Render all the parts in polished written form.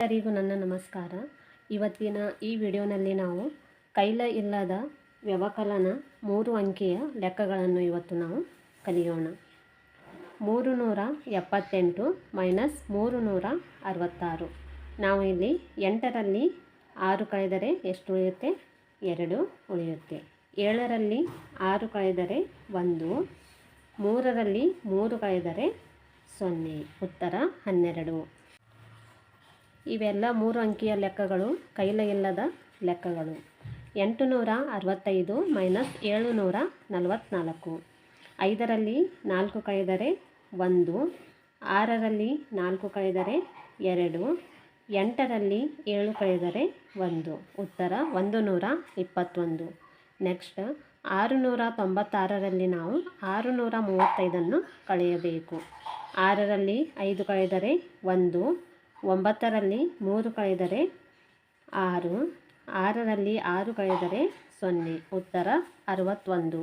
ಎಲ್ಲರಿಗೂ ನನ್ನ ನಮಸ್ಕಾರ. ಇವತ್ತಿನ ಈ ವಿಡಿಯೋನಲ್ಲಿ ನಾವು ಕೈಲ ಇಲ್ಲದ ವ್ಯವಕಲನ 3 ಅಂಕಿಯ ಲೆಕ್ಕಗಳನ್ನು ಇವತ್ತು ನಾವು ಕಲಿಯೋಣ. 378 ಮೈನಸ್ 366. ನಾವು ಇಲ್ಲಿ 8ರಲ್ಲಿ 6 ಕಳೆದರೆ ಎಷ್ಟು ಉಳಿಯುತ್ತೆ? 2 ಉಳಿಯುತ್ತೆ. 7ರಲ್ಲಿ 6 ಕಳೆದರೆ 1, 3ರಲ್ಲಿ 3 ಕಳೆದರೆ 0. ಉತ್ತರ 12. ಇವೆಲ್ಲ 3 ಅಂಕಿಯ ಲೆಕ್ಕಗಳು ಕೈಲ ಇಲ್ಲದ ಲೆಕ್ಕಗಳು. 865 ಮೈನಸ್ 744. 5ರಲ್ಲಿ 4 ಕಳೆದರೆ 1, 6ರಲ್ಲಿ 4 ಕಳೆದರೆ 2, 8ರಲ್ಲಿ 7 ಕಳೆದರೆ 1. ಉತ್ತರ 121. ನೆಕ್ಸ್ಟ್ 696ರಲ್ಲಿ ನಾವು 635 ಕಳೆಯಬೇಕು. 6ರಲ್ಲಿ 5 ಕಳೆದರೆ 1, 9ರಲ್ಲಿ 3 ಕಳೆದರೆ 6, 6ರಲ್ಲಿ 6 ಕಳೆದರೆ 0. ಉತ್ತರ 61.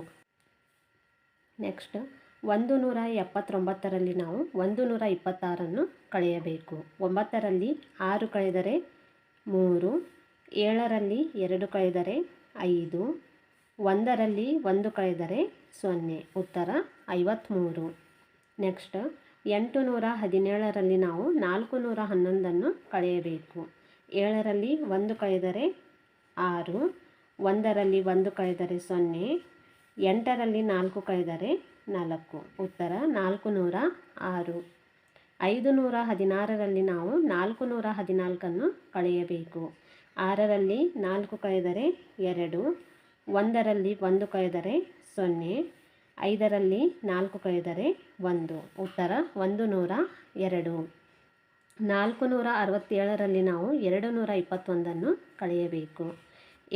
ನೆಕ್ಸ್ಟ್ 179ರಲ್ಲಿ ನಾವು 126 ಕಳೆಯಬೇಕು. 9ರಲ್ಲಿ 6 ಕಳೆದರೆ 3, 7ರಲ್ಲಿ 2 ಕಳೆದರೆ 5, 1ರಲ್ಲಿ 1 ಕಳೆದರೆ 0. ಉತ್ತರ 53. ನೆಕ್ಸ್ಟ್ 817ರಲ್ಲಿ ನಾವು 411 ಕಳೆಯಬೇಕು. 7ರಲ್ಲಿ 1 ಕಳೆದರೆ 6, 1ರಲ್ಲಿ 1 ಕಳೆದರೆ 0, 8ರಲ್ಲಿ 4 ಕಳೆದರೆ 4. ಉತ್ತರ 406. 516ರಲ್ಲಿ ನಾವು 414 ಕಳೆಯಬೇಕು. 6ರಲ್ಲಿ 4 ಕಳೆದರೆ 2, 1ರಲ್ಲಿ 1 ಕಳೆದರೆ 0, 5ರಲ್ಲಿ 4 ಕಳೆದರೆ 1. ಉತ್ತರ 102. 467ರಲ್ಲಿ ನಾವು 221 ಕಳೆಯಬೇಕು.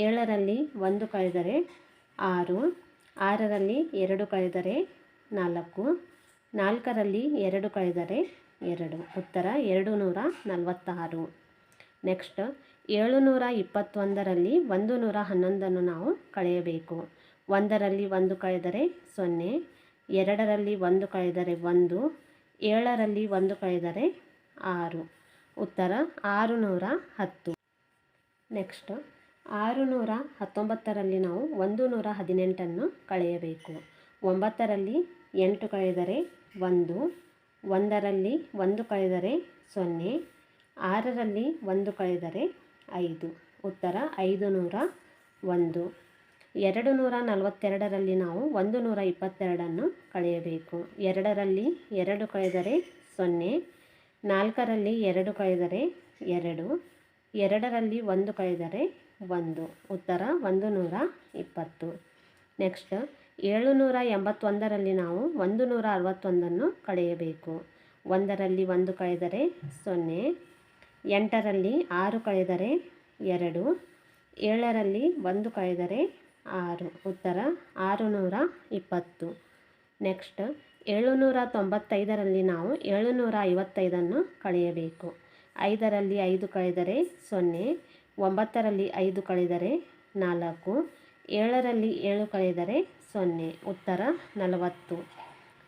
7ರಲ್ಲಿ 1 ಕಳೆದರೆ 6, 6ರಲ್ಲಿ 2 ಕಳೆದರೆ 4, 4ರಲ್ಲಿ 2 ಕಳೆದರೆ 2. ಉತ್ತರ 246. ನೆಕ್ಸ್ಟ್ 721ರಲ್ಲಿ 111 ನಾವು ಕಳೆಯಬೇಕು. 1ರಲ್ಲಿ 1 ಕಳೆದರೆ 0, 2ರಲ್ಲಿ 1 ಕಳೆದರೆ 1, 7ರಲ್ಲಿ 1 ಕಳೆದರೆ 6. ಉತ್ತರ 610. ನೆಕ್ಸ್ಟ್ 619ರಲ್ಲಿ ನಾವು 118 ಕಳೆಯಬೇಕು. 9ರಲ್ಲಿ 8 ಕಳೆದರೆ 1, 1ರಲ್ಲಿ 1 ಕಳೆದರೆ 0, 6ರಲ್ಲಿ 1 ಕಳೆದರೆ 5. ಉತ್ತರ 501. 242ರಲ್ಲಿ ನಾವು 122 ಕಳೆಯಬೇಕು. 2ರಲ್ಲಿ 2 ಕಳೆದರೆ 0, 4ರಲ್ಲಿ 2 ಕಳೆದರೆ 2, 2ರಲ್ಲಿ 1 ಕಳೆದರೆ 1. ಉತ್ತರ 120. ನೆಕ್ಸ್ಟ್ 781ರಲ್ಲಿ ನಾವು 161 ಕಳೆಯಬೇಕು. 1ರಲ್ಲಿ 1 ಕಳೆದರೆ 0, 8ರಲ್ಲಿ 6 ಕಳೆದರೆ 2, 7ರಲ್ಲಿ 1 ಕಳೆದರೆ 6. ಉತ್ತರ 620. ನೆಕ್ಸ್ಟ್ 795ರಲ್ಲಿ ನಾವು 755 ಕಳೆಯಬೇಕು. 5ರಲ್ಲಿ 5 ಕಳೆದರೆ 0, 9ರಲ್ಲಿ 5 ಕಳೆದರೆ 4, 7ರಲ್ಲಿ 7 ಕಳೆದರೆ 0. ಉತ್ತರ 40.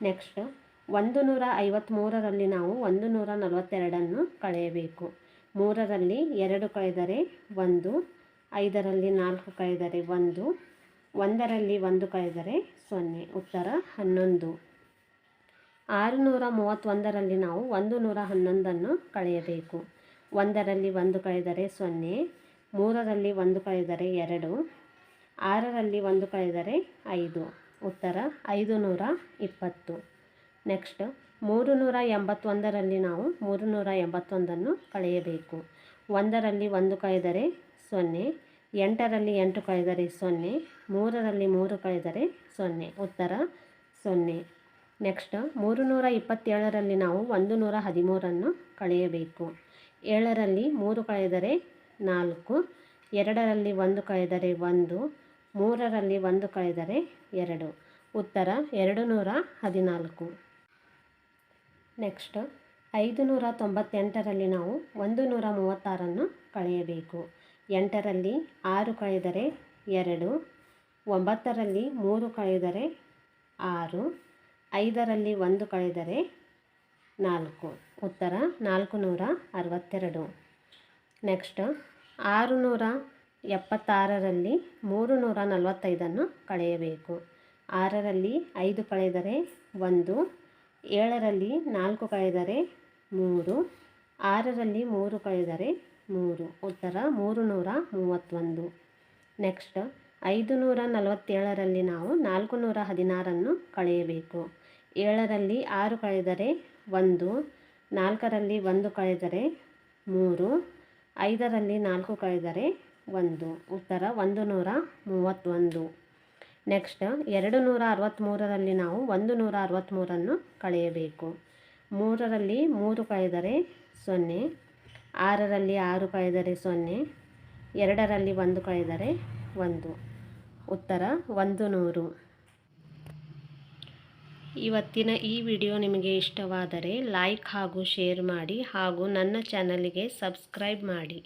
ನೆಕ್ಸ್ಟ್ 153ರಲ್ಲಿ ನಾವು 142 ಕಳೆಯಬೇಕು. 3ರಲ್ಲಿ 2 ಕಳೆದರೆ 1, 5ರಲ್ಲಿ 4 ಕಳೆದರೆ 1, 1ರಲ್ಲಿ 1 ಕಳೆದರೆ 0. ಉತ್ತರ 11. 631ರಲ್ಲಿ ನಾವು 111 ಕಳೆಯಬೇಕು. 1ರಲ್ಲಿ 1 ಕಳೆದರೆ 0, 3ರಲ್ಲಿ 1 ಕಳೆದರೆ 2, 6ರಲ್ಲಿ 1 ಕಳೆದರೆ 5. ಉತ್ತರ 520. ನೆಕ್ಸ್ಟ್ 381ರಲ್ಲಿ ನಾವು 381 ಕಳೆಯಬೇಕು. 1ರಲ್ಲಿ 1 ಕಳೆದರೆ 0, 8ರಲ್ಲಿ 8 ಕಳೆದರೆ 0, 3ರಲ್ಲಿ 3 ಕಳೆದರೆ 0. ಉತ್ತರ 0. ನೆಕ್ಸ್ಟ್ 327ರಲ್ಲಿ ನಾವು 113 ಕಳೆಯಬೇಕು. 7ರಲ್ಲಿ 3 ಕಳೆದರೆ 4, 2ರಲ್ಲಿ 1 ಕಳೆದರೆ 1, 3ರಲ್ಲಿ 1 ಕಳೆದರೆ 2. ಉತ್ತರ 214. ನೆಕ್ಸ್ಟ್ 598ರಲ್ಲಿ ನಾವು 136 ಕಳೆಯಬೇಕು. 8ರಲ್ಲಿ 6 ಕಳೆದರೆ 2, 9ರಲ್ಲಿ 3 ಕಳೆದರೆ 6, 5ರಲ್ಲಿ 1 ಕಳೆದರೆ 4. ಉತ್ತರ 462. ನೆಕ್ಸ್ಟ್ 676ರಲ್ಲಿ 345 ಕಳೆಯಬೇಕು. 6ರಲ್ಲಿ 5 ಕಳೆದರೆ 1, 7ರಲ್ಲಿ 4 ಕಳೆದರೆ 3, 6ರಲ್ಲಿ 3 ಕಳೆದರೆ 3, ಉತ್ತರ 331. ನೆಕ್ಸ್ಟ್ 547ರಲ್ಲಿ ನಾವು 416 ಕಳೆಯಬೇಕು. 7ರಲ್ಲಿ 6 ಕಳೆದರೆ 1, 4ರಲ್ಲಿ 1 ಕಳೆದರೆ 3, 5ರಲ್ಲಿ 4 ಕಳೆದರೆ 1, ಉತ್ತರ 131. ನೆಕ್ಸ್ಟ್ 263ರಲ್ಲಿ ನಾವು 163 ಕಳೆಯಬೇಕು. 3ರಲ್ಲಿ 3 ಕಳೆದರೆ 0, 6ರಲ್ಲಿ 6 ಕಳೆದರೆ 0, 2ರಲ್ಲಿ 1 ಕಳೆದರೆ 1, ಉತ್ತರ 100. ಇವತ್ತಿನ ಈ ವಿಡಿಯೋ ನಿಮಗೆ ಇಷ್ಟವಾದರೆ ಲೈಕ್ ಹಾಗೂ ಶೇರ್ ಮಾಡಿ ಹಾಗೂ ನನ್ನ ಚಾನಲಿಗೆ ಸಬ್ಸ್ಕ್ರೈಬ್ ಮಾಡಿ.